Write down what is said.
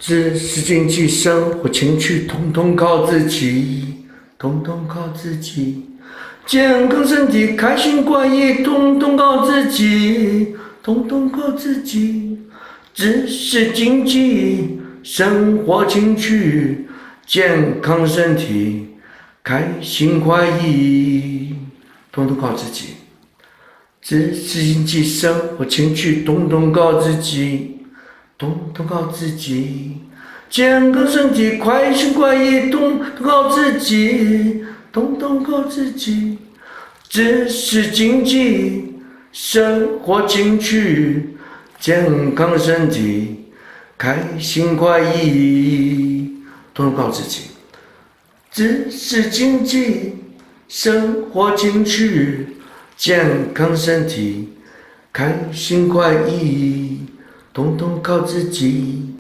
知识、经济、生活、情趣，统统靠自己，统统靠自己。健康身体，开心快意，统统靠自己，统统靠自己。知识、经济、生活、情趣，健康身体，开心快意，统统靠自己。知识、经济、生活、情趣，统统靠自己，统统靠自己。健康身体，开心快意，统统靠自己，统统靠自己。知识、经济、生活、情趣，健康身体，开心快意，统统靠自己。知识、经济、生活、情趣，健康身体，开心快意，统统靠自己。